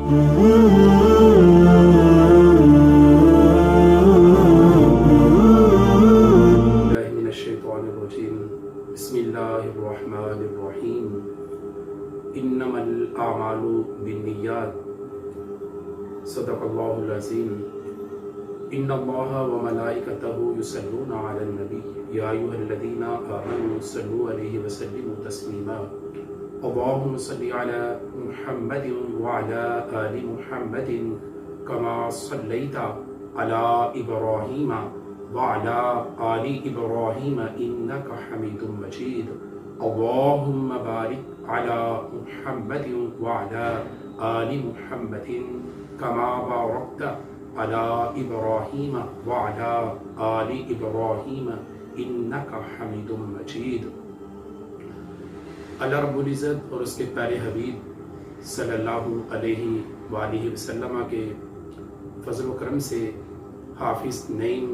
बिस्मिल्लाहिर्रहमानिर्रहीम इन्नमल आमालु बिन्नियात सदक़ल्लाहुल अज़ीम इन्नल्लाहा व मलाइकतहु युसल्लूना अलन नबी या अय्युहल्लज़ीना आमनू सल्लू अलैहि व सल्लिमू तस्लीमा अल्लाहुम्मा सल्लि अला मुहम्मदिन व अला आलि मुहम्मदिन कमा सल्लैता अला इब्राहीम वअला आलि इब्राहीम इन्नका हमीदुम मजीद अल्लाहुम्मा बारिक अला मुहम्मदिन वअला आलि मुहम्मदिन कमा बारकता अला इब्राहीम वअला आलि इब्राहीम इन्नका हमीदुम मजीद। अल्लाह रब्बुल इज़्ज़त और उसके प्यारे हबीब सल्लल्लाहु अलैहि वसल्लम के फजल व करम से हाफिज़ नईम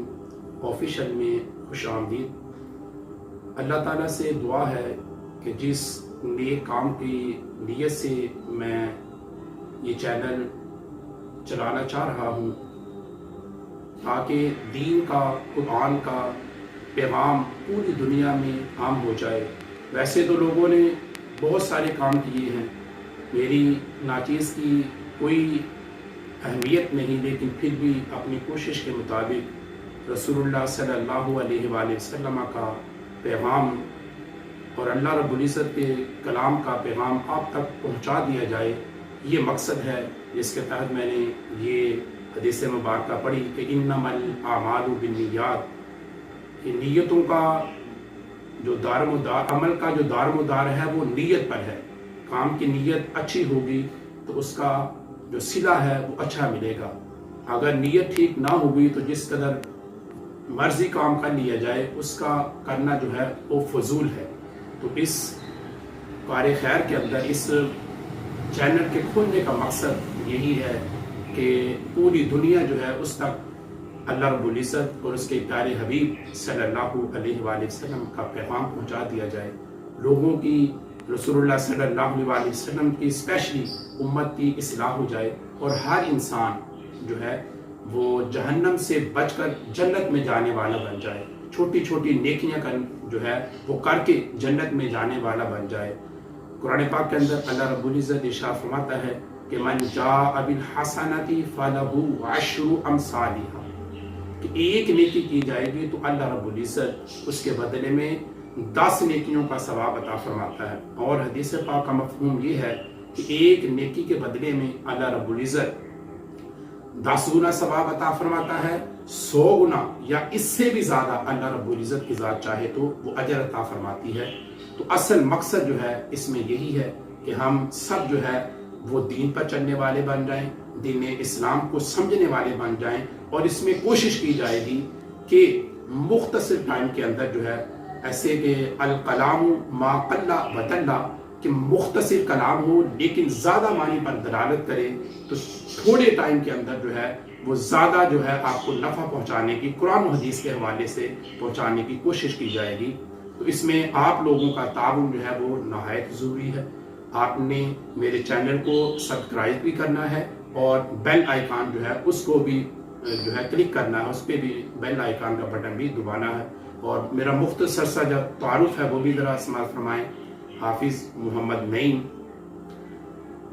ऑफिशियल में खुश आमदीद। अल्लाह ताला से दुआ है कि जिस नेक काम की नीयत से मैं ये चैनल चलाना चाह रहा हूँ ताकि दीन का, कुरान का पैगाम पूरी दुनिया में आम हो जाए। वैसे तो लोगों ने बहुत सारे काम किए हैं, मेरी नाचीज़ की कोई अहमियत नहीं, लेकिन फिर भी अपनी कोशिश के मुताबिक रसूलुल्लाह सल्लल्लाहु अलैहि वसल्लम का पैगाम और अल्लाह रब्बुल इज़्ज़त के कलाम का पैगाम आप तक पहुंचा दिया जाए, ये मकसद है जिसके तहत मैंने ये हदीस मुबारक पढ़ी कि इन्नमल आमालु बिन्नियात, कि नीयतों का जो दारमुदार, अमल का जो दारमुदार है वो नीयत पर है। काम की नीयत अच्छी होगी तो उसका जो सिला है वो अच्छा मिलेगा। अगर नीयत ठीक ना होगी तो जिस कदर मर्जी काम कर लिया जाए उसका करना जो है वो फजूल है। तो इस कार खैर के अंदर इस चैनल के खोलने का मकसद यही है कि पूरी दुनिया जो है उस तक अल्लाह रब्बुल इज़्ज़त और उसके प्यारे हबीब सल्लल्लाहु अलैहि वसल्लम का पैगाम पहुंचा दिया जाए। लोगों की रसूलुल्लाह सल्लल्लाहु अलैहि वसल्लम की स्पेशली उम्मत की इस्लाह हो जाए और हर इंसान जो है वो जहन्नम से बचकर जन्नत में जाने वाला बन जाए। छोटी छोटी नेकियां जो है वो करके जन्नत में जाने वाला बन जाए। कुरान पाक के अंदर अल्लाह रब्बुल इज़्ज़त इरशाद फरमाता है कि मन जाअ बिल हसनति फलहु अशरु अमसालिहा, कि एक नेकी की जाएगी तो अल्लाह रब्बुल इज़्ज़त उसके बदले में 10 नेकियों का सवाब अता फरमाता है। और हदीस पाक का मफ़हूम ये है कि एक नेकी के बदले में अल्लाह रब्बुल इज़्ज़त 10 गुना सवाब अता फरमाता है, 100 गुना या इससे भी ज्यादा अल्लाह रब्बुल इज़्ज़त की ज़ात चाहे तो वो अजर अता फरमाती है। तो असल मकसद जो है इसमें यही है कि हम सब जो है वो दीन पर चलने वाले बन जाएं, दीन इस्लाम को समझने वाले बन जाएं। और इसमें कोशिश की जाएगी कि मुख्तसर टाइम के अंदर जो है ऐसे कि अल कलामु मा कल्ला व दल्ला, कि मुख्तसर कलाम हो लेकिन ज़्यादा मानी पर दलालत करे, तो थोड़े टाइम के अंदर जो है वो ज़्यादा जो है आपको नफ़ा पहुंचाने की, कुरान और हदीस के हवाले से पहुंचाने की कोशिश की जाएगी। तो इसमें आप लोगों का ताउन जो है वो नहायत ज़रूरी है। आपने मेरे चैनल को सब्सक्राइब भी करना है और बेल आइकान जो है उसको भी जो है क्लिक करना है, उस पर भी बेल आइकान का बटन भी दबाना है। और मेरा मुख्तसर सा जो तारुफ है वो भी ज़रा इस्तेमाल फरमाएँ। हाफिज़ मोहम्मद नईम,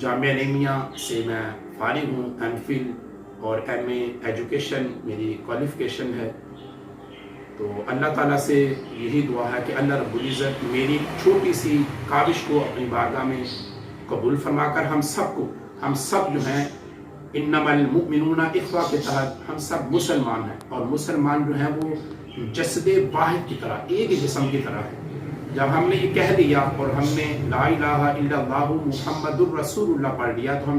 जामिया नईमिया से मैं फारिग हूँ, एमफिल और एमए एजुकेशन मेरी क्वालिफ़िकेशन है। तो अल्लाह ताला से यही दुआ है कि अल्लाह रब्बुल इज़्ज़त मेरी छोटी सी काविश को अपनी बारगाह में कबूल फरमाकर हम सब जो हैं इन्नमल मुमिनूना इख्वा के तहत हम सब मुसलमान हैं। और मुसलमान जो हैं वो जसदे वाहिद की तरह, एक ही जिस्म की तरह है। जब हमने ये कह दिया और हमने ला इलाहा इल्लल्लाहु मुहम्मदुर रसूलुल्लाह पढ़ लिया तो हम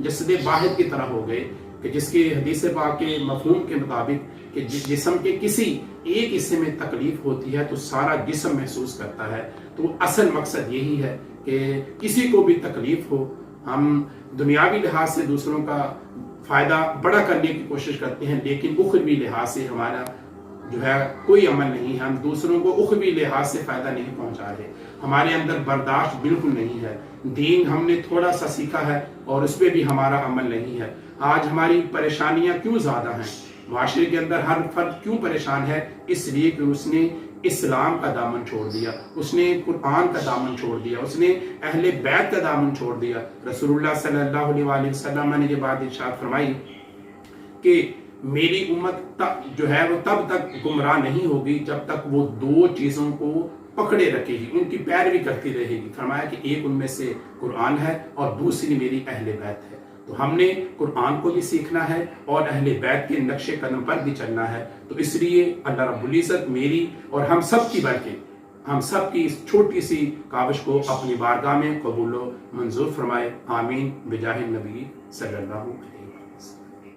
जसदे वाहिद की तरह हो गए, कि जिसके हदीस पाक के मफहूम के मुताबिक कि जिस्म के किसी एक हिस्से में तकलीफ होती है तो सारा जिस्म महसूस करता है। तो असल मकसद यही है कि किसी को भी तकलीफ हो, हम दुनियावी लिहाज से दूसरों का फ़ायदा बड़ा करने की कोशिश करते हैं, लेकिन उखरवी लिहाज से हमारा जो है कोई अमल नहीं है। हम दूसरों को उखवी लिहाज से फ़ायदा नहीं पहुंचा रहे, हमारे अंदर बर्दाश्त बिल्कुल नहीं है। دین ہم نے تھوڑا سا سیکھا ہے اور اس پہ بھی ہمارا عمل نہیں ہے۔ آج ہماری پریشانیاں کیوں زیادہ ہیں؟ معاشرے کے اندر ہر فرد کیوں پریشان ہے؟ اس لیے کہ اس نے اسلام کا دامن چھوڑ دیا، اس نے قرآن کا دامن چھوڑ دیا، اس نے اہل بیت کا دامن چھوڑ دیا۔ رسول اللہ صلی اللہ علیہ وآلہ وسلم نے یہ بات ارشاد فرمائی کہ میری امت جو ہے وہ تب تک گمراہ نہیں ہوگی جب تک وہ دو چیزوں کو پکڑے رکھے گی، ان کی پیروی کرتی رہے گی۔ فرمایا کہ ایک ان میں سے قرآن ہے اور دوسری میری اہل بیت ہے۔ تو ہم نے قرآن کو بھی سیکھنا ہے اور اہل بیت کے نقش قدم پر بھی چلنا ہے۔ تو اس لیے اللہ رب العزت میری اور ہم سب کی بلکہ ہم سب کی اس چھوٹی سی کاوش کو اپنی بارگاہ میں قبول و منظور فرمائے۔ آمین بجاہ النبی صلی اللہ علیہ وسلم۔